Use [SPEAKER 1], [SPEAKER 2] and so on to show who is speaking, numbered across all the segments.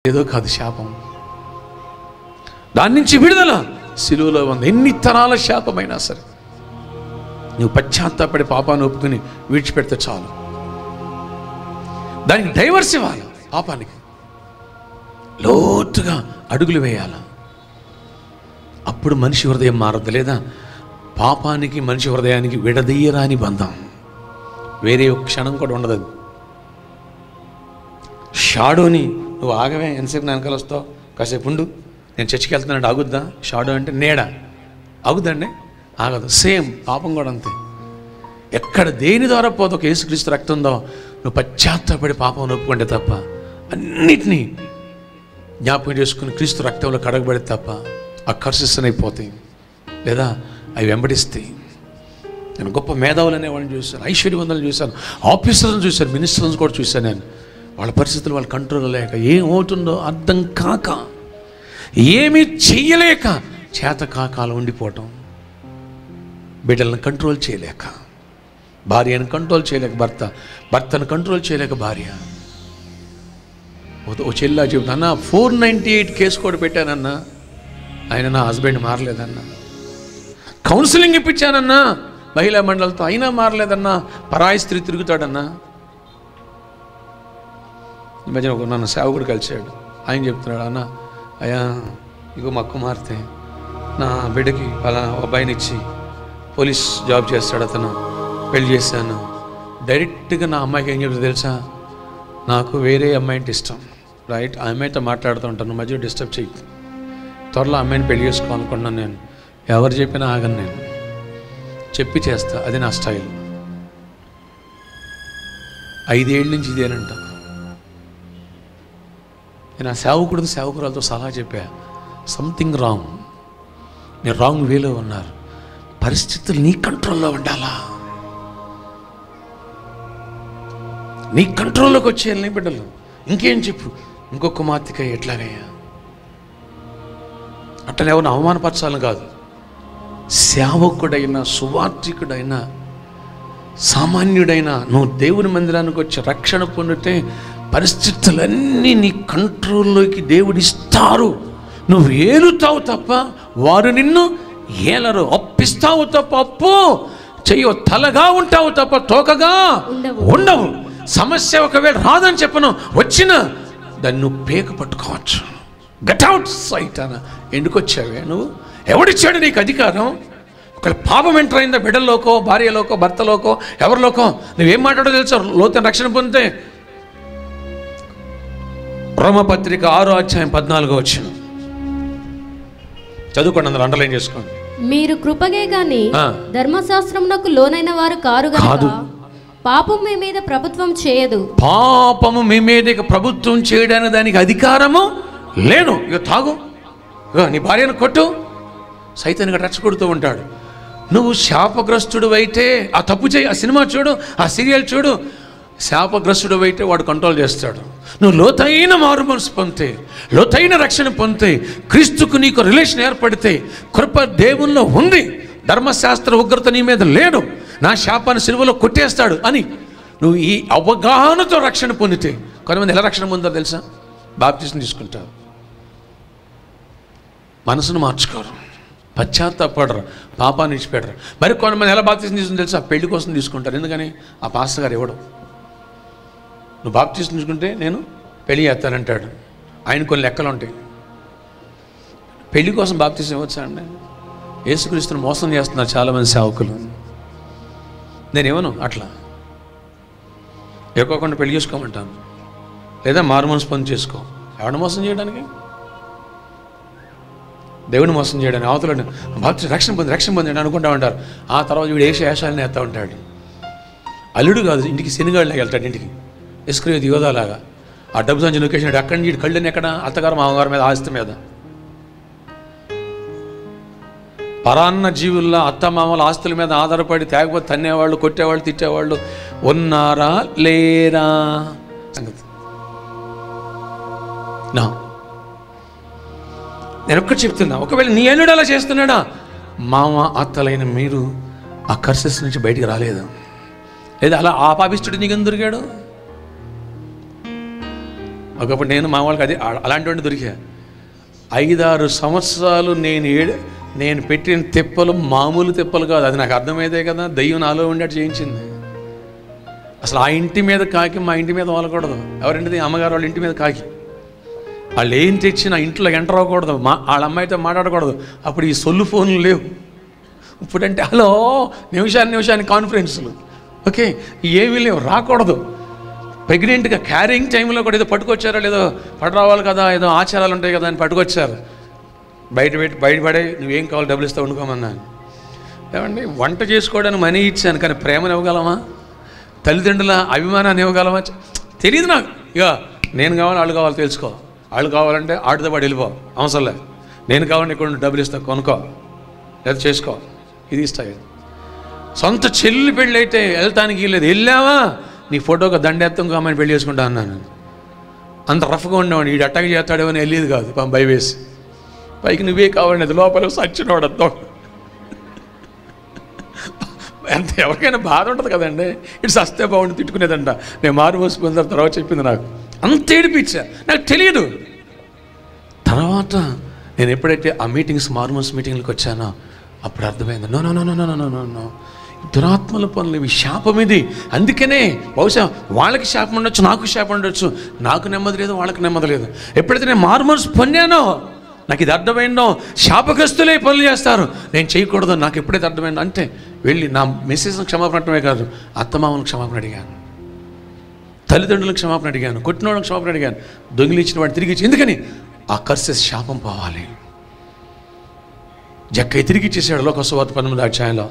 [SPEAKER 1] ఏదో కాదు శాపం, దాని నుంచి విడుదల సిలువలో ఉంది. ఎన్ని తరాల శాపమైనా సరే నువ్వు పశ్చాత్తాపడి పాపాన్ని ఒప్పుకుని విడిచిపెడితే చాలు. దానికి డైవర్స్ ఇవ్వాలి, పాపానికి లోతుగా అడుగులు వేయాలి. అప్పుడు మనిషి హృదయం మారదు. లేదా పాపానికి మనిషి హృదయానికి విడదీయరాని బంధం, వేరే ఒక క్షణం కూడా ఉండదు. అది షాడోని నువ్వు ఆగవే, ఎంతసేపు నా వెనకాల వస్తావు, కాసేపు ఉండు, నేను చర్చికి వెళ్తున్నానంటే ఆగుద్దా? షాడో అంటే నీడ, ఆగుద్దండి? ఆగదు. సేమ్ పాపం కూడా అంతే. ఎక్కడ దేని ద్వారా పోతే ఒక యేసుక్రీస్తు రక్తం ఉందో నువ్వు పశ్చాత్తాపడి పాపం ఒప్పుకుంటే తప్ప, అన్నిటినీ జ్ఞాపకం చేసుకుని క్రీస్తు రక్తంలో కడగబడి తప్ప ఆ కర్సెస్ అయిపోతాయి, లేదా అవి వెంబడిస్తాయి. నేను గొప్ప మేధావులు అనేవాళ్ళని చూశాను, ఐశ్వర్యవంతులను చూశాను, ఆఫీసర్లను చూశాను, మినిస్టర్లను కూడా చూశాను. నేను వాళ్ళ పరిస్థితులు వాళ్ళ కంట్రోల్ లేక, ఏమవుతుందో అర్థం కాక, ఏమీ చెయ్యలేక, చేత కాకాలు ఉండిపోవటం, బిడ్డలను కంట్రోల్ చేయలేక, భార్యను కంట్రోల్ చేయలేక భర్త, భర్తను కంట్రోల్ చేయలేక భార్య. ఓ చెల్లా చెబుతా, అన్న 498 కేసు కూడా పెట్టానన్నా, ఆయన నా హస్బెండ్ మారలేదన్నా. కౌన్సిలింగ్ ఇప్పించానన్నా మహిళా మండలితో, అయినా మారలేదన్నా. పరాయి స్త్రీ తిరుగుతాడన్నా. ఈ మధ్యన ఒక నన్ను సేవకుడు కలిశాడు. ఆయన చెప్తున్నాడు, అన్న అయ్యా ఇగో మా కుమార్తె నా బిడ్డకి అలా అబ్బాయిని ఇచ్చి పోలీస్ జాబ్ చేస్తాడు, అతను పెళ్లి చేశాను. డైరెక్ట్గా నా అమ్మాయికి ఏం చెప్తుంది తెలుసా? నాకు వేరే అమ్మాయి అంటే ఇష్టం, రైట్? ఆ అమ్మాయితో మాట్లాడుతూ ఉంటాను, మధ్య డిస్టర్బ్ చేయి, త్వరలో అమ్మాయిని పెళ్లి చేసుకోవాలనుకున్నాను. నేను ఎవరు చెప్పినా ఆగను, నేను చెప్పి చేస్తా, అది నా స్టైల్. 5 ఏళ్ళ నుంచి ఇదేనంట. నేను ఆ సేవకురాలతో సలహా చెప్పా, సంథింగ్ రాంగ్, మీరు రాంగ్ వేలో ఉన్నారు, పరిస్థితులు నీ కంట్రోల్లో ఉండాలా, నీ కంట్రోల్లోకి వచ్చేయాలి నీ బిడ్డలు. ఇంకేం చెప్పు, ఇంకొక కుమార్తెక ఎట్లాగయ్యా, అట్లా ఎవరిని అవమానపరచాలని కాదు. సేవకుడైనా, సువార్థికుడైనా, సామాన్యుడైనా నువ్వు దేవుని మందిరానికి వచ్చి రక్షణ పొందితే పరిస్థితులన్నీ నీ కంట్రోల్లోకి దేవుడు ఇస్తారు. నువ్వు ఏలుతావు తప్ప వారు నిన్ను ఏలరు. అప్పిస్తావు తప్ప అప్పు చెయ్యవు. తలగా ఉంటావు తప్ప తోకగా ఉండవు. సమస్య ఒకవేళ రాదని చెప్పను, వచ్చినా దాన్ని నువ్వు పేక పట్టుకోవచ్చు. గెట్ అవుట్ సైట్ అన్న. ఎందుకు వచ్చావే నువ్వు? ఎవడిచ్చాడు నీకు అధికారం? ఒకవేళ పాపం ఎంటర్ అయిందా బిడ్డల్లోకో, భార్యలోకో, భర్తలోకో, ఎవరిలోకో, నువ్వేం మాట్లాడో తెలుసా? లోతైన రక్షణ పొందితే రోమపత్రిక 6:14 చదువుకోండి, అందరూ అండర్లైన్ చేసుకోండి.
[SPEAKER 2] మీరు కృపగే గాని ధర్మశాస్త్రమునకు లోనైన వారు కాదు. పాపము మీ మీద ప్రభుత్వం చేయదు.
[SPEAKER 1] పాపము మీ మీద ప్రభుత్వం చేయడానికి దానికి అధికారము లేదు. ఇక తాగు, నీ భార్యను కొట్టు, సైతానికి రెచ్చగొడుతూ ఉంటాడు. నువ్వు శాపగ్రస్తుడు అయితే ఆ తప్పు చేయి, ఆ సినిమా చూడు, ఆ సీరియల్ చూడు, శాపగ్రస్తుడు అయితే వాడు కంట్రోల్ చేస్తాడు. నువ్వు లోతైన మారు మనసు పొందితే, లోతైన రక్షణ పొందితే, క్రీస్తుకు నీకు రిలేషన్ ఏర్పడితే, కృప దేవుల్లో ఉంది, ధర్మశాస్త్ర ఉగ్రత నీ మీద లేదు, నా శాపాన్ని సిలువలో కొట్టేస్తాడు అని నువ్వు ఈ అవగాహనతో రక్షణ పొందితే, కొంతమంది ఎలా రక్షణ పొందారో తెలుసా? బాప్తిసం తీసుకుంటారు, మనసును మార్చుకోరు, పశ్చాత్తాపడరు, పాపాన్ని విడిచిపెట్టరు. మరి కొంతమంది ఎలా బాప్తిసం తీసుకుని తెలుసా? పెళ్లి కోసం తీసుకుంటారు. ఎందుకని? ఆ పాస్టర్ గారు ఇవ్వడం. నువ్వు బాప్తిసం తీసుకుంటే నేను పెళ్లి చేస్తానంటాడు. ఆయన కొన్ని లెక్కలు ఉంటాయి. పెళ్లి కోసం బాప్తిసం ఇవ్వచ్చా అండి? యేసుక్రీస్తుని మోసం చేస్తున్నారు చాలామంది సేవకులు. నేనేమను అట్లా ఎక్కువకుండా పెళ్లి చేసుకోమంటాను, లేదా మారు మనసు పని చేసుకో. ఎవరిని మోసం చేయడానికి? దేవుని మోసం చేయడానికి. అవతల బాప్తిసం రక్షణ పొంది అనుకుంటా ఉంటారు. ఆ తర్వాత వీడు ఏషాలని వేస్తూ ఉంటాడు. అల్లుడు కాదు, ఇంటికి శనిగాళ్ళకి వెళ్తాడు, ఇంటికి ఇస్కరియోతు యోధాలాగా. ఆ డబ్బు సంచి నొక్కేసినాడు. అక్కడి నుంచి కళ్ళని ఎక్కడ? అత్తగారు మామగారి మీద, ఆస్తి మీద. పరాన్న జీవుల్లో అత్తమామల ఆస్తుల మీద ఆధారపడి తేగపోతే తన్నేవాళ్ళు, కొట్టేవాళ్ళు, తిట్టేవాళ్ళు ఉన్నారా లేరా సంగతి. నేను ఒక్కటి చెప్తున్నా, ఒకవేళ నీ అల్లుడు అలా చేస్తున్నాడా, మామ అత్తలైన మీరు ఆ కర్సెస్ నుంచి బయటికి రాలేదు, లేదా అలా ఆ పాపిస్తుడు నీకు ఎందుకు దొరికాడు? ఒకప్పుడు నేను మా వాళ్ళకి అలాంటి వాడిని దొరికా. 5-6 సంవత్సరాలు నేను పెట్టిన తిప్పలు మామూలు తిప్పలు కాదు. అది నాకు అర్థమైతే కదా దయ్యం నాలో ఉండేట్టు చేయించింది. అసలు ఆ ఇంటి మీద కాకి మా ఇంటి మీద వాలకూడదు. ఎవరింటిది? అమ్మగారు వాళ్ళ ఇంటి మీద కాకి. వాళ్ళు ఏం తెచ్చి నా ఇంట్లో ఎంటర్ అవ్వకూడదు, వాళ్ళ అమ్మాయితో మాట్లాడకూడదు. అప్పుడు ఈ సొల్లు ఫోన్లు లేవు. ఇప్పుడంటే హలో నిమిషానికి కాన్ఫరెన్స్లు, ఓకే, ఏమీ లేవు, రాకూడదు. ప్రెగ్నెంట్గా క్యారింగ్ టైంలో కూడా ఏదో పట్టుకొచ్చారో లేదో, పట్టురావాలి కదా, ఏదో ఆచారాలు ఉంటాయి కదా అని పట్టుకొచ్చారు. బయటపడే నువ్వేం కావాలి డబ్బులు ఇస్తావు వండుకోమన్నాను. ఏమండి, వంట చేసుకోవడానికి మనీ ఇచ్చాను, కానీ ప్రేమను ఇవ్వగలమా? తల్లిదండ్రుల అభిమానాన్ని ఇవ్వగలమా? తెలియదు నాకు. ఇక నేను కావాలి వాళ్ళు కావాలి తెలుసుకో. వాళ్ళు కావాలంటే ఆడితో పాటు వెళ్ళిపో, అవసరం లేదు. నేను కావాలంటే ఇక్కడ డబ్బులు ఇస్తా, కొనుక్కో లేదా చేసుకో, ఇది ఇస్తాయి. సొంత చెల్లి పెళ్ళి అయితే వెళ్తానికి లేదు. వెళ్ళావా నీ ఫోటోకి దండెత్తం కామని పెళ్లి చేసుకుంటా అన్నాను. అంత రఫ్గా ఉండేవాడు. వీడు అట్టగా చేస్తాడేమో అని వెళ్ళేది కాదు, భయవేసి. పైకి నువ్వే కావాలనేది, లోపల సచ్చినోడు అర్థం. ఎంత ఎవరికైనా బాధ ఉంటుంది కదండి. ఇటు సస్తే బాగుండి తిట్టుకునేదంట. నేను మారుమోసి పొందిన తర్వాత చెప్పింది నాకు. అంత ఏడిపించా, నాకు తెలియదు. తర్వాత నేను ఎప్పుడైతే ఆ మారుమోస్ మీటింగ్లకు వచ్చానో అప్పుడు అర్థమైంది, no no no no no no no no దురాత్మల పనులు, ఇవి శాపం. ఇది అందుకనే బహుశా వాళ్ళకి శాపం ఉండొచ్చు, నాకు శాపం ఉండొచ్చు. నాకు నెమ్మది లేదు, వాళ్ళకి నెమ్మది లేదు. ఎప్పుడైతే నేను మారుమోస్ పొందానో నాకు ఇది అర్థమైందో, శాపగ్రస్తులే పనులు చేస్తారు, నేను చేయకూడదు. నాకు ఎప్పుడైతే అర్థమైందో అంటే వెళ్ళి నా మెసేజ్ని క్షమాపణ అడగడమే కాదు, అత్తమామలకు క్షమాపణ అడిగాను, తల్లిదండ్రులకు క్షమాపణ అడిగాను, కొట్టినోళ్ళకి క్షమాపణ అడిగాను, దొంగిలించిన వాడిని తిరిగి ఇచ్చి. ఎందుకని? ఆ కర్సెస్ శాపం పోవాలి. జక్కయ్య తిరిగి ఇచ్చేసాడు లోకసువార్త 18వ అధ్యాయంలో.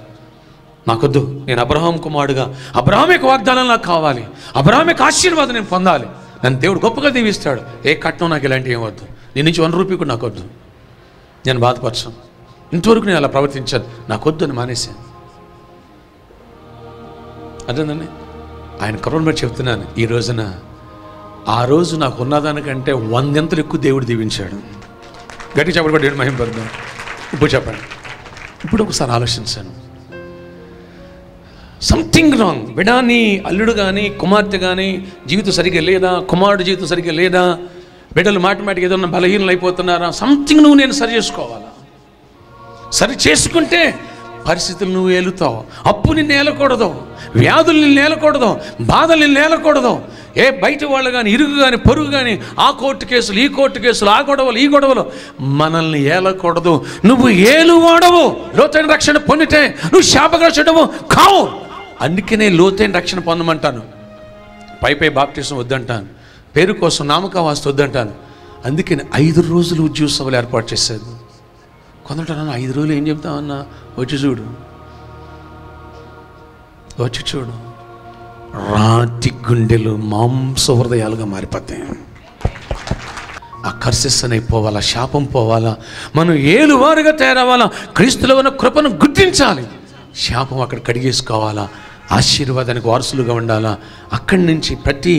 [SPEAKER 1] నాకొద్దు, నేను అబ్రహాం కుమారుడుగా, అబ్రహాం యొక్క వాగ్దానం నాకు కావాలి, అబ్రహాం యొక్క ఆశీర్వాదం నేను పొందాలి, నన్ను దేవుడు గొప్పగా దీవిస్తాడు. ఏ కట్నం నాకు ఇలాంటి ఏం వద్దు, నేను నుంచి 1 రూపాయి కూడా నాకు వద్దు, నేను బాధపరచాను. ఇంతవరకు నేను అలా ప్రవర్తించాను, నాకొద్దు అని మానేశాను. అదేందండి, ఆయన కరుణ బట్టి చెప్తున్నాను. ఈ రోజున ఆ రోజు నాకు ఉన్నదానికంటే 100 ఎక్కువ దేవుడు దీవించాడు. గట్టి చెప్పబడి దేవుడు మహిమపడదాం. ఇప్పుడు చెప్పండి, ఇప్పుడు ఒకసారి ఆలోచించాను. Something wrong. బిడాని అల్లుడు కానీ కుమార్తె కానీ జీవితం సరిగ్గా లేదా, కుమారుడు జీవితం సరిగ్గా లేదా, బిడ్డలు మాటిమాటికి ఏదన్నా బలహీనలు అయిపోతున్నారా, సంథింగ్ నువ్వు నేను సరి చేసుకోవాలా. సరి చేసుకుంటే పరిస్థితులు నువ్వు ఏలుతావు. అప్పు నిన్ను ఏలకూడదు, వ్యాధులు నిన్ను ఏలకూడదు, బాధలు నిన్ను ఏలకూడదు. ఏ బయట వాళ్ళు కానీ, ఇరుగు కానీ, పొరుగు కానీ, ఆ కోర్టు కేసులు, ఈ కోర్టు కేసులు, ఆ గొడవలు, ఈ గొడవలు మనల్ని ఏలకూడదు. నువ్వు ఏలువాడవు. లోతైన రక్షణ పొందితే నువ్వు శాపగ్రస్తుడవు కావు. అందుకనే లోతైన రక్షణ పొందమంటాను. పై బాప్టిజం వద్దంటాను, పేరు కోసం నామకావాస్త వద్దంటాను. అందుకని 5 రోజులు ఉద్యోగ సభలు ఏర్పాటు చేశాను. కొందరు 5 రోజులు ఏం చెప్తామన్నా, వచ్చి చూడు, వచ్చి చూడు, రాతి గుండెలు మాంస హృదయాలుగా మారిపోతాయి. ఆ కర్సెస్ అనేవి పోవాలా, శాపం పోవాలా, మనం ఏలువారుగా తయారవ్వాలా, క్రీస్తులో ఉన్న కృపను గుర్తించాలి, శాపం అక్కడ కడిగేసుకోవాలా, ఆశీర్వాదానికి వారసులుగా ఉండాలా. అక్కడి నుంచి ప్రతి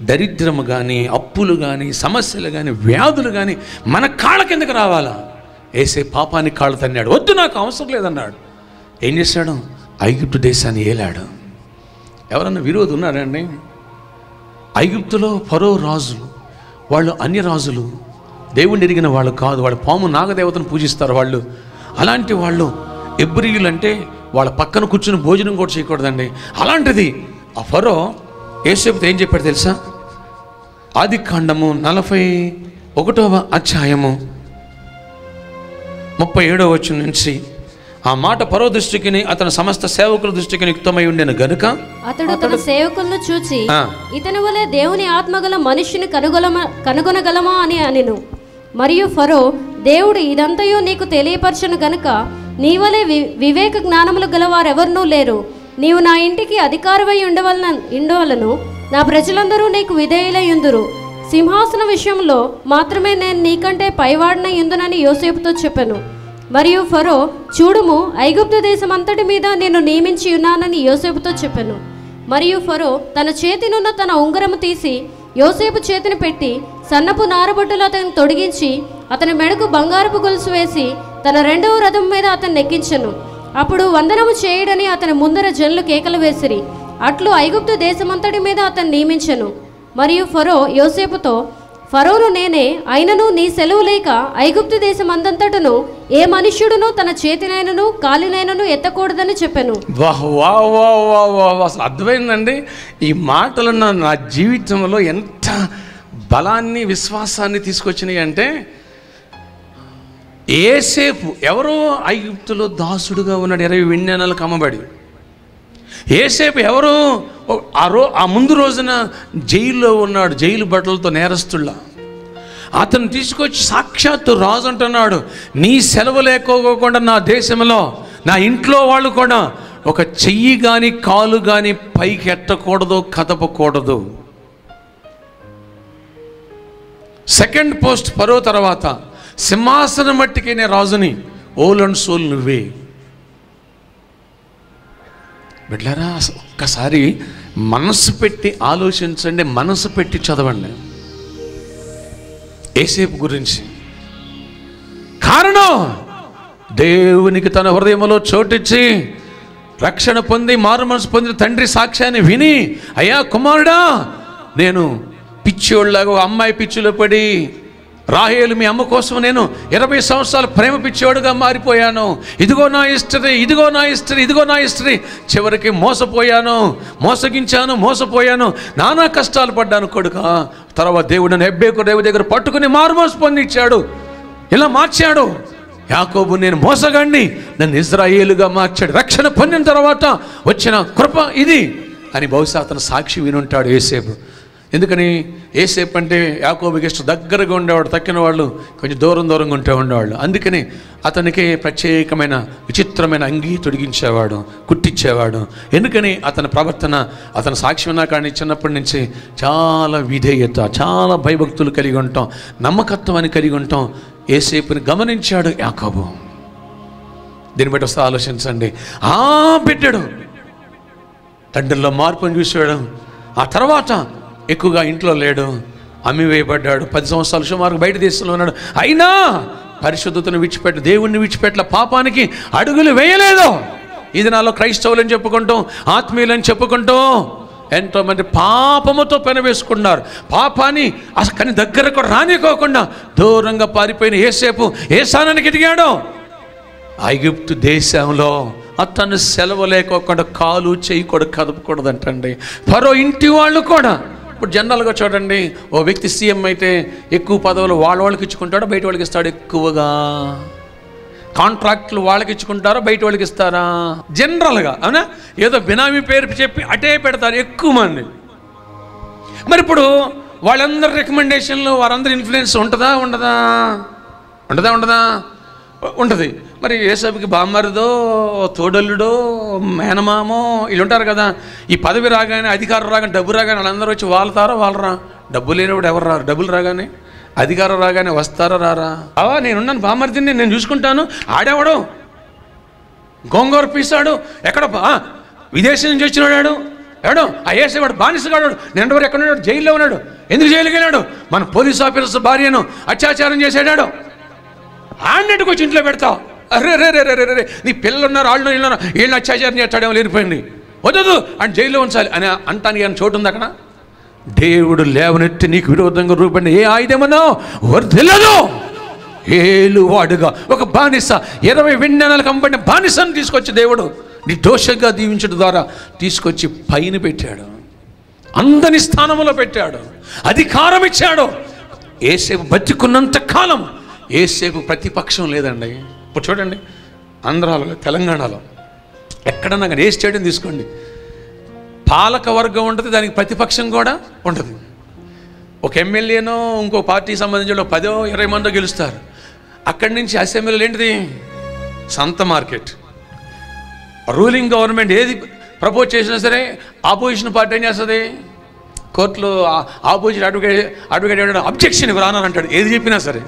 [SPEAKER 1] దరిద్రము కానీ, అప్పులు కానీ, సమస్యలు కానీ, వ్యాధులు కానీ మన కాళ్ళ కిందకి రావాలా. ఏసే పాపానికి కాళ్ళు తన్నాడు, వద్దు నాకు అవసరం లేదన్నాడు. ఏం చేశాడు? ఐగుప్తు దేశాన్ని ఏలాడు. ఎవరన్నా విరోధి ఉన్నారండి? ఐగుప్తులో ఫరో రాజులు, వాళ్ళు అన్య రాజులు, దేవుణ్ణి ఎరిగిన వాళ్ళు కాదు. వాళ్ళు పాము నాగదేవతను పూజిస్తారు వాళ్ళు. అలాంటి వాళ్ళు ఎబ్రీయులు అంటే వాళ్ళ పక్కన కూర్చుని భోజనం కూడా చేయకూడదండి. అలాంటిది ఆ ఫరో యోసేపుతో ఏం చెప్పాడు తెలుసా? ఆదికాండము 41వ అధ్యాయము 37వ వచనం నుంచి, ఆ మాట ఫరో దృష్టికి అతని సమస్త సేవకుల దృష్టికి యుక్తమై ఉండెను గనుక
[SPEAKER 2] అతడు తన సేవకులను చూచి, ఇతని వలె దేవుని ఆత్మగల మనుష్యుని కనుగొనగలమా అని అనెను. మరియు ఫరో, దేవుడు ఇదంతయో నీకు తెలియపరచను గనుక నీ వలె వివేక జ్ఞానములు గలవారెవరునూ లేరు. నీవు నా ఇంటికి అధికారమై ఉండవలను, నా ప్రజలందరూ నీకు విధేయులై యుందురు. సింహాసన విషయంలో మాత్రమే నేను నీకంటే పైవాడిన యుందునని యోసేపుతో చెప్పెను. మరియు ఫరో, చూడుము, ఐగుప్తు దేశం అంతటి మీద నేను నియమించి ఉన్నానని యోసేపుతో చెప్పెను. మరియు ఫరో తన చేతినున్న తన ఉంగరము తీసి యోసేపు చేతిని పెట్టి సన్నపు నారబొట్టులు అతన్ని తొడిగించి అతని మెడకు బంగారపు గొలుసు వేసి తన 2వ రథం మీద అతన్ని ఎక్కించెను. అప్పుడు వందనము చేయుడని అతని ముందర జనులు కేకలు వేసిరి. అట్లు ఐగుప్తు దేశమంతటి మీద అతన్ని నియమించెను. మరియు ఫరో యోసేపుతో, ఫరోను నేనే, అయినను నీ సెలవు లేక ఐగుప్తు దేశం అందంతటను ఏ మనుష్యుడును తన చేతినైనను కాలినైనను ఎత్తకూడదని చెప్పాను.
[SPEAKER 1] వాహ్ వాహ్ వాహ్ వాహ్ వాహ్! అసలు అర్థమైందండి. ఈ మాటలు నా జీవితంలో ఎంత బలాన్ని విశ్వాసాన్ని తీసుకొచ్చినాయి అంటే, యోసేపు ఎవరో ఐగుప్తులో దాసుడుగా ఉన్నాడు, 20 వెండి కమ్మబడి. యోసేపు ఎవరో ఆ ముందు రోజున జైల్లో ఉన్నాడు, జైలు బట్టలతో నేరస్తుల్లా. అతను తీసుకొచ్చి సాక్షాత్తు రాజు అంటున్నాడు, నీ సెలవు లేకోకుండా నా దేశంలో నా ఇంట్లో వాళ్ళు కూడా ఒక చెయ్యి కానీ కాలు కానీ పైకి ఎట్టకూడదు, కదపకూడదు. సెకండ్ పోస్ట్ ఫరో తర్వాత సింహాసనం మట్టికి నేను రాజుని, ఓల్ అండ్ సోల్ నువ్వే. బిడ్డలారా, ఒక్కసారి మనసు పెట్టి ఆలోచించండి, మనసు పెట్టి చదవండి యోసేపు గురించి. కారణం, దేవునికి తన హృదయంలో చోటిచ్చి రక్షణ పొంది మారు మనసు పొందిన తండ్రి సాక్ష్యాన్ని విని, అయ్యా కుమారుడా, నేను పిచ్చోళ్ళలాగా ఒక అమ్మాయి పిచ్చిలో పడి, రాహేలు మీ అమ్మ కోసం నేను 20 సంవత్సరాలు ప్రేమ పిచ్చోడుగా మారిపోయాను, ఇదిగో నా హిస్టరీ, ఇదిగో నా హిస్టరీ, ఇదిగో నా హిస్టరీ, చివరికి మోసపోయాను, మోసపోయాను, నానా కష్టాలు పడ్డాను కొడుక. తర్వాత దేవుడు నన్ను హెబ్రోను రేవు దగ్గర పట్టుకుని మారుమోసు పొందించాడు, ఇలా మార్చాడు. యాకోబు నేను మోసగాడిని, నన్ను ఇశ్రాయేలుగా మార్చాడు, రక్షణ పొందిన తర్వాత వచ్చిన కృప ఇది అని బహుశా అతను సాక్షి వినుంటాడు యోసేపు. ఎందుకని? యోసేపు అంటే యాకోబుకి ఇష్టం, దగ్గరగా ఉండేవాడు, తక్కిన వాళ్ళు కొంచెం దూరంగా ఉంటే ఉండేవాళ్ళు. అందుకని అతనికి ప్రత్యేకమైన విచిత్రమైన అంగీ తొడిగించేవాడు, కుట్టించేవాడు. ఎందుకని? అతని ప్రవర్తన, అతని సాక్షి ఉన్నా కానీ చిన్నప్పటి నుంచి చాలా విధేయత, చాలా భయభక్తులు కలిగి ఉంటాం, నమ్మకత్వాన్ని కలిగి ఉంటాం. యోసేపుని గమనించాడు యాకోబు. దీన్ని బట్టి వస్తే ఆలోచించండి. బిడ్డడు తండ్రిలో మార్పుని చూసాడు. ఆ తర్వాత ఎక్కువగా ఇంట్లో లేడు, అమ్మి వేయబడ్డాడు. 10 సంవత్సరాలు సుమారు బయట దేశంలో ఉన్నాడు. అయినా పరిశుద్ధతను విడిచిపెట్టి, దేవుణ్ణి విడిచిపెట్ల, పాపానికి అడుగులు వేయలేదు. ఇది నాలో క్రైస్తవులని చెప్పుకుంటాం, ఆత్మీయులని చెప్పుకుంటాం, ఎంతోమంది పాపముతో పెనవేసుకున్నారు. పాపాన్ని అసలు కానీ దగ్గరకు రానికోకుండా దూరంగా పారిపోయిన యోసేపు ఏ స్థానానికి ఎదిగాడు? ఐగుప్తు దేశంలో అతను సెలవు లేకోకుండా కాలు చేయి కూడా కదపకూడదంటండి. ఫరో ఇంటి వాళ్ళు కూడా. ఇప్పుడు జనరల్గా చూడండి, ఓ వ్యక్తి సీఎం అయితే ఎక్కువ పదవులు వాళ్ళకి ఇచ్చుకుంటాడో బయట వాళ్ళకి ఇస్తాడు? ఎక్కువగా కాంట్రాక్ట్లు వాళ్ళకి ఇచ్చుకుంటారో బయట వాళ్ళకి ఇస్తారా? జనరల్గా, అవునా? ఏదో బినామీ పేరు చెప్పి అటే పెడతారు ఎక్కువ మంది. మరి ఇప్పుడు వాళ్ళందరి రికమెండేషన్లు, వారందరి ఇన్ఫ్లుయెన్స్ ఉంటుందా ఉండదా? ఉంటుంది. మరి యేసబ్బుకి బామ్మరిదో, తోడల్లుడో, మేనమామో వీళ్ళు ఉంటారు కదా. ఈ పదవి రాగానే, అధికారం రాగానే, డబ్బు రాగానే వాళ్ళందరూ వచ్చి వాళ్ళరా? డబ్బు లేనివాడు ఎవరు రారు. డబ్బులు రాగానే, అధికారం రాగానే వస్తారా రారా? నేనున్నాను, బామ్మరిదిని నేను చూసుకుంటాను. ఆడేవాడు గోంగూర పీసాడు, ఎక్కడ విదేశం నుంచి వచ్చినాడు, ఎవడు యేసేవాడు బానిసగాడు, నిండవరు ఎక్కడ ఉన్నాడు? జైల్లో ఉన్నాడు. ఎందుకు జైలుకి వెళ్ళాడు? మన పోలీస్ ఆఫీసర్ భార్యను అత్యాచారం చేసాడాడు. ఆడినట్టుకు వచ్చి ఇంట్లో పెడతావు. అరే నీ పిల్లలు ఉన్నారు, వాళ్ళు ఉన్నారు, వీళ్ళని అత్యాచారం చేస్తాడేమో లేనిపోయింది, వద్దు అని జైల్లో ఉంచాలి అని అంటానికి ఏమైనా చోటు ఉంది అక్కడ? దేవుడు లేవనెత్తి నీకు విరోధంగా రూపడిన ఏ ఆయుధమనో వర్ధిల్లదు. ఏలువాడుగా ఒక బానిస, 20 వెండి కమ్మబడిన బానిసను తీసుకొచ్చి దేవుడు నిర్దోషంగా దీవించడం ద్వారా తీసుకొచ్చి పైన పెట్టాడు, అందని స్థానంలో పెట్టాడు, అధికారం ఇచ్చాడు. యేసేపు బతికున్నంత కాలం యేసేపు ప్రతిపక్షం లేదండి. ఇప్పుడు చూడండి, ఆంధ్రాలో, తెలంగాణలో ఎక్కడన్నా కానీ ఏ స్టేడియం తీసుకోండి, పాలక వర్గం ఉంటుంది, దానికి ప్రతిపక్షం కూడా ఉంటుంది. ఒక ఎమ్మెల్యేనో ఇంకో పార్టీకి సంబంధించిన 10-20 మందో గెలుస్తారు. అక్కడి నుంచి అసెంబ్లీలో ఏంటిది? సంత మార్కెట్. రూలింగ్ గవర్నమెంట్ ఏది ప్రపోజ్ చేసినా సరే ఆపోజిషన్ పార్టీ ఏం చేస్తుంది? కోర్టులో ఆపోజిట్ అడ్వకేట్ అబ్జెక్షన్ ఇవ్వరానని అంటాడు, ఏది చెప్పినా సరే.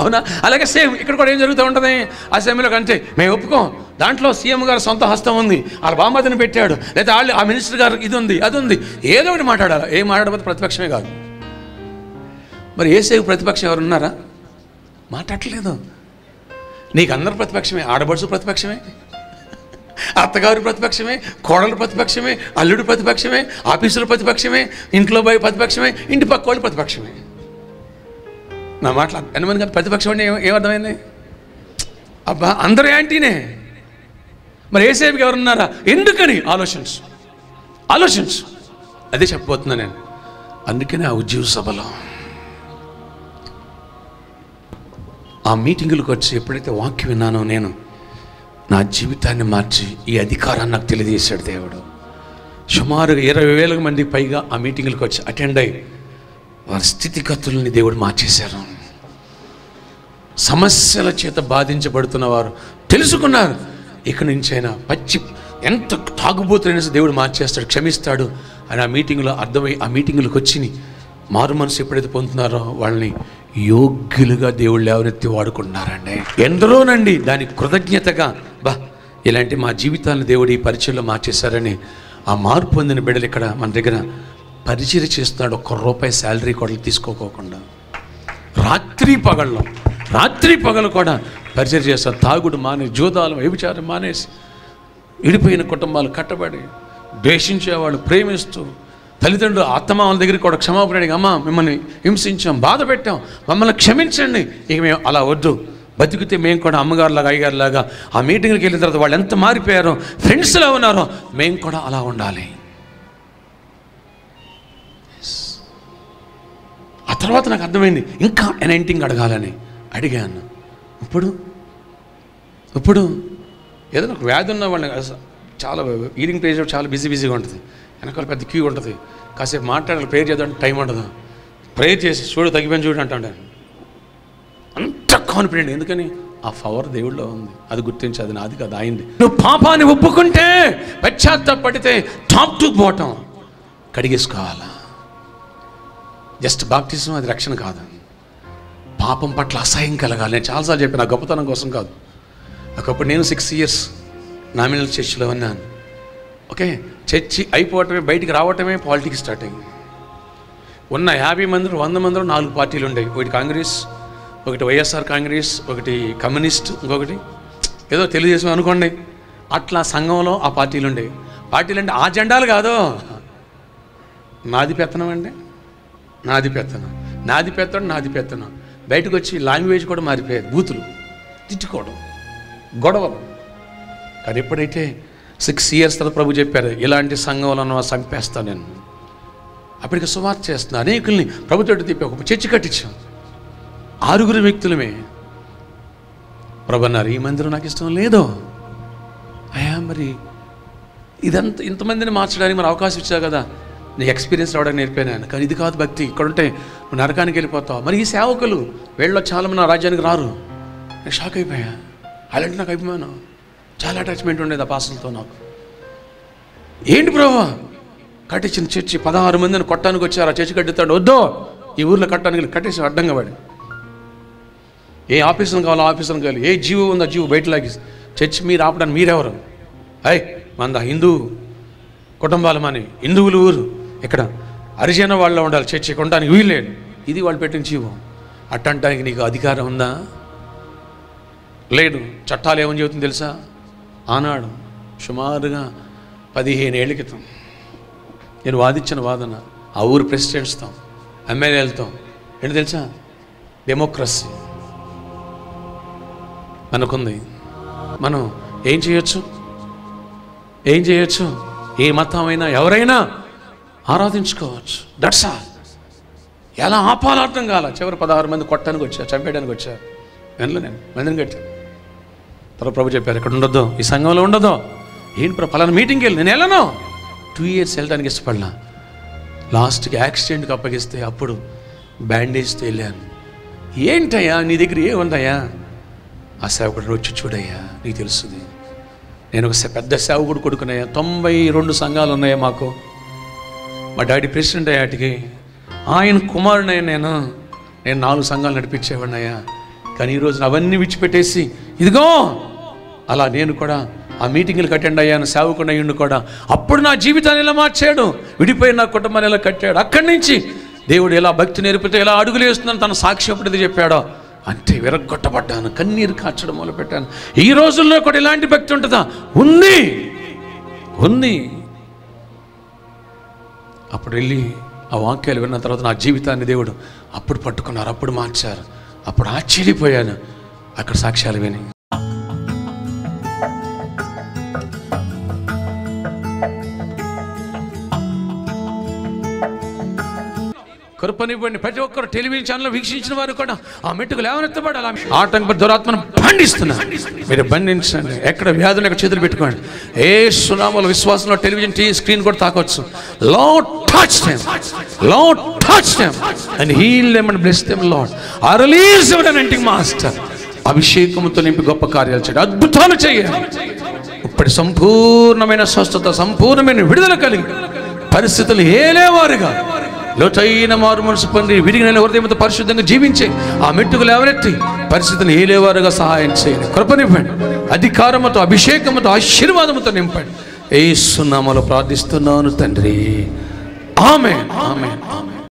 [SPEAKER 1] అవునా? అలాగే సేమ్ ఇక్కడ కూడా ఏం జరుగుతూ ఉంటుంది? అసెంబ్లీలోకి అంతే, మేము ఒప్పుకోం, దాంట్లో సీఎం గారు సొంత హస్తం ఉంది, వాళ్ళ బామ్మదిని పెట్టాడు, లేదా వాళ్ళు ఆ మినిస్టర్ గారు ఇది ఉంది అది ఉంది, ఏదో ఒకటి మాట్లాడాలి. ఏం మాట్లాడకపోతే ప్రతిపక్షమే కాదు. మరి యేసేపు ప్రతిపక్షం ఎవరు ఉన్నారా? మాట్లాడలేదు. నీకు అందరు ప్రతిపక్షమే, ఆడబడుచు ప్రతిపక్షమే, అత్తగారు ప్రతిపక్షమే, కోడలు ప్రతిపక్షమే, అల్లుడు ప్రతిపక్షమే, ఆఫీసుల ప్రతిపక్షమే, ఇంట్లో పోయి ప్రతిపక్షమే, ఇంటి పక్క వాళ్ళు ప్రతిపక్షమే. నా మాటలు ఎంతమంది కాదు ప్రతిపక్షం అంటే ఏమర్థమైంది? అబ్బా అందరూ యాంటీనే. మరి ఏసేపుకి ఎవరున్నారా? ఎందుకని ఆలోచించు. అదే చెప్పబోతున్నా నేను. అందుకనే ఆ ఉద్యోగ సభలో ఆ మీటింగులకు వచ్చి ఎప్పుడైతే వాక్యం విన్నానో నేను నా జీవితాన్ని మార్చి ఈ అధికారాన్ని నాకు తెలియజేశాడు దేవుడు. సుమారుగా 20,000 మంది పైగా ఆ మీటింగులకు వచ్చి అటెండ్ అయ్యి వారి స్థితిగతుల్ని దేవుడు మార్చేశారు. సమస్యల చేత బాధించబడుతున్న వారు తెలుసుకున్నారు, ఇక్కడి నుంచైనా ఎంత తాగుబోతులైనా దేవుడు మార్చేస్తాడు, క్షమిస్తాడు అని ఆ మీటింగ్లో అర్థమై ఆ మీటింగులకు వచ్చి మారు మనసు ఎప్పుడైతే పొందుతున్నారో వాళ్ళని యోగ్యులుగా దేవుళ్ళు ఎవరెత్తి వాడుకుంటున్నారండి. ఎందరోనండి దానికి కృతజ్ఞతగా ఇలాంటి మా జీవితాలను దేవుడు ఈ పరిచయంలో మార్చేశారని ఆ మార్పు పొందిన బిడ్డలు ఇక్కడ మన దగ్గర పరిచయం చేస్తున్నాడు. ₹1 శాలరీ కూడా తీసుకోకోకుండా రాత్రి పగలు కూడా పరిచయం చేస్తారు. తాగుడు మానేసి, జూదాలు, వ్యభిచారం మానేసి, విడిపోయిన కుటుంబాలు కట్టబడి, ద్వేషించేవాళ్ళు ప్రేమిస్తూ, తల్లిదండ్రులు అత్తమామల దగ్గరికి కూడా క్షమాపణ అడిగి, అమ్మ మిమ్మల్ని హింసించాం, బాధ పెట్టాం, మమ్మల్ని క్షమించండి, ఇక మేము అలా వద్దు, బతికితే మేము కూడా అమ్మగారులాగా అయ్యగారులాగా ఆ మీటింగ్కి వెళ్ళిన తర్వాత వాళ్ళు ఎంత మారిపోయారో, ఫ్రెండ్స్లా ఉన్నారో మేము కూడా అలా ఉండాలి. ఆ తర్వాత నాకు అర్థమైంది ఇంకా ఎనైంటింగ్ అడగాలని అడిగాను. ఇప్పుడు ఏదైనా ఒక వ్యాధి ఉన్న వాళ్ళని చాలా ఈరింగ్ ప్రేజ్ చాలా బిజీగా ఉంటుంది, వెనకాల పెద్ద క్యూ ఉంటుంది, కాసేపు మాట్లాడాలి, ప్రేయర్ చేద్దాం టైం ఉండదు, ప్రేయర్ చేసి చూడు తగ్గిపోయిన చూడు అంటాడు. అంత కాన్ఫిడెంట్. ఎందుకని? ఆ పవర్ దేవుళ్ళో ఉంది, అది గుర్తించి అది నాది కాదు అయింది. నువ్వు పాపాన్ని ఒప్పుకుంటే, పశ్చాత్తాపడితే టాప్ టు బాటం కడిగేసుకోవాలా. జస్ట్ బాప్టిజం అది రక్షణ కాదు, పాపం పట్ల అసహ్యం కలగాలి. నేను చాలాసార్లు చెప్పాను, నా గొప్పతనం కోసం కాదు. ఒకప్పుడు నేను 6 years నామినల్ చర్చిలో ఉన్నాను. ఓకే, చర్చి అయిపోవటమే, బయటికి రావటమే పాలిటిక్స్ స్టార్ట్ అయింది. ఉన్న 50 మంది 100 మందిలో 4 పార్టీలు ఉండేవి. ఒకటి కాంగ్రెస్, ఒకటి వైఎస్ఆర్ కాంగ్రెస్, ఒకటి కమ్యూనిస్ట్, ఇంకొకటి ఏదో తెలుగుదేశం అనుకోండి. అట్లా సంఘంలో ఆ పార్టీలు ఉండేవి. పార్టీలు అంటే ఆ జెండాలు కాదు, నాది పెత్తనం అంటే నాది పెత్తనం. బయటకు వచ్చి లాంగ్వేజ్ కూడా మారిపోయేది, బూతులు, తిట్టుకోవడం, గొడవలు. కానీ ఎప్పుడైతే 6 years తర్వాత ప్రభు చెప్పారు, ఇలాంటి సంఘంలో చంపేస్తాను నేను, అప్పటికి సువార్త చేస్తున్నా, అనేకుల్ని ప్రభుత్వం తిప్పి ఒక చర్చి కట్టించాం. 6 వ్యక్తులమే. ప్రభు అన్నారు, ఈ మందిరం నాకు ఇష్టం లేదు అయ్యా, మరి ఇదంతా ఇంతమందిని మార్చడానికి మరి అవకాశం ఇచ్చావు కదా, నీకు ఎక్స్పీరియన్స్ రావడానికి నేర్పాను. కానీ ఇది కాదు భక్తి, ఇక్కడ ఉంటే నువ్వు నరకానికి వెళ్ళిపోతావు. మరి ఈ సేవకులు వీళ్ళలో చాలామంది నా రాజ్యానికి రారు. నేను షాక్ అయిపోయా. అలాంటి నాకు అభిమానం, చాలా అటాచ్మెంట్ ఉండేది ఆ పాస్టర్లతో నాకు. ఏంటి ప్రభు, కట్టించిన చర్చి 16 మందిని కొట్టడానికి వచ్చారు, ఆ చర్చి కట్టిస్తాడు, వద్దు ఈ ఊర్లో కట్టడానికి కట్టేసి అడ్డంగా పడి, ఏ ఆఫీసులు కావాలో ఆఫీసులు కావాలి, ఏ జీవో ఉందో జీవో బయటలాగి చర్చి మీరు ఆపడానికి మీరెవరు? మంద హిందూ కుటుంబాలు మాని, హిందువులు ఊరు, ఇక్కడ హరిజన వాళ్ళలో ఉండాలి, చర్చి కొనడానికి వీల్లేదు, ఇది వాళ్ళు పెట్టిన జీవో. అట్టంటానికి నీకు అధికారం ఉందా? లేదు. చట్టాలు ఏమని చెబుతుంది తెలుసా? ఆనాడు సుమారుగా 15 ఏళ్ల క్రితం నేను వాదించిన వాదన ఆ ఊరు ప్రెసిడెంట్స్తో, ఎమ్మెల్యేలతో ఏంటి తెలుసా? డెమోక్రసీ మనకుంది, మనం ఏం చేయొచ్చు, ఏ మతం అయినా ఎవరైనా ఆరాధించుకోవచ్చు. That's all. ఎలా ఆపాలో అర్థం కాల. చివరి 16 మంది కొట్టడానికి వచ్చారు, చంపేయడానికి వచ్చారు. వెనలో నేను మందిరం కట్టాను. తర్వాత ప్రభు చెప్పారు, ఇక్కడ ఉండొద్దు, ఈ సంఘంలో ఉండదు. ఏంటి ప్రభు, పలానా మీటింగ్కి వెళ్ళి నేను వెళ్ళను. 2 years వెళ్ళడానికి ఇష్టపడినా. లాస్ట్కి యాక్సిడెంట్కి అప్పగిస్తే అప్పుడు బ్యాండేజ్తో వెళ్ళాను. ఏంటయ్యా నీ దగ్గర ఏముందయ్యా? ఆ సేవకుడు వచ్చి చూడయ్యా, నీకు తెలుస్తుంది, నేను ఒక పెద్ద సేవకుడు కొడుకునయ్యా, 92 సంఘాలు ఉన్నాయా మాకు. మా డాడీ ప్రెసిడెంట్ అయ్యాటికి, ఆయన కుమారునయ్యా నేను 4 సంఘాలు నడిపించేవాడినయ్యా. కానీ ఈరోజు అవన్నీ విడిచిపెట్టేసి ఇదిగో అలా నేను కూడా ఆ మీటింగ్లకు అటెండ్ అయ్యాను, సేవకుడు అయ్యిండు కూడా. అప్పుడు నా జీవితాన్ని ఎలా మార్చాడు, విడిపోయిన నా కుటుంబాన్ని ఎలా కట్టాడు. అక్కడి నుంచి దేవుడు ఎలా భక్తి నేర్పితే ఎలా అడుగులు వేస్తుందని తన సాక్షి ఎప్పుడైతే చెప్పాడో అంటే విరగ్గొట్టబడ్డాను, కన్నీరు కార్చడం మొదలుపెట్టాను. ఈ రోజుల్లో కూడా ఇలాంటి భక్తి ఉంటుందా? ఉంది. అప్పుడు వెళ్ళి ఆ వాక్యాలు విన్న తర్వాత నా జీవితాన్ని దేవుడు అప్పుడు పట్టుకున్నారు, అప్పుడు మార్చారు. అప్పుడు ఆశ్చర్యపోయాను అక్కడ సాక్ష్యాలు విని. కృపనివ్వండి. ప్రతి ఒక్కరు టెలివిజన్ ఛానల్ వీక్షించిన వారు కూడా ఆ మెట్టుకు లేవనెత్తబడాలి. ఆటంక దురాత్మను బంధిస్తున్నారు, మీరు బంధించండి. ఎక్కడ వ్యాధులు ఎక్కడ చేతులు పెట్టుకోండి. యేసు నామములో విశ్వాసంలో టెలివిజన్ టీవీ స్క్రీన్ కూడా తాకొచ్చు. Lord touch them, Lord touch them and heal them and bless them, Lord. I release your anointing master. అభిషేకముతో నింపి గొప్ప కార్యాలు చేయండి, అద్భుతాలు చేయండి. ఇప్పటి సంపూర్ణమైన స్వస్థత, సంపూర్ణమైన విడుదల కలిగి పరిస్థితులు ఏలేవారుగా లోతైన మారు మనసు పొంది విరిగిన హృదయంతో పరిశుద్ధంగా జీవించే ఆ మెట్టుకు లేవనెత్తి పరిస్థితులు ఏలేవారుగా సహాయం చేయండి. కృపనివ్వండి. అధికారముతో, అభిషేకముతో, ఆశీర్వాదముతో నింపండి. యేసు నామములో ప్రార్థిస్తున్నాను తండ్రి. ఆమేన్.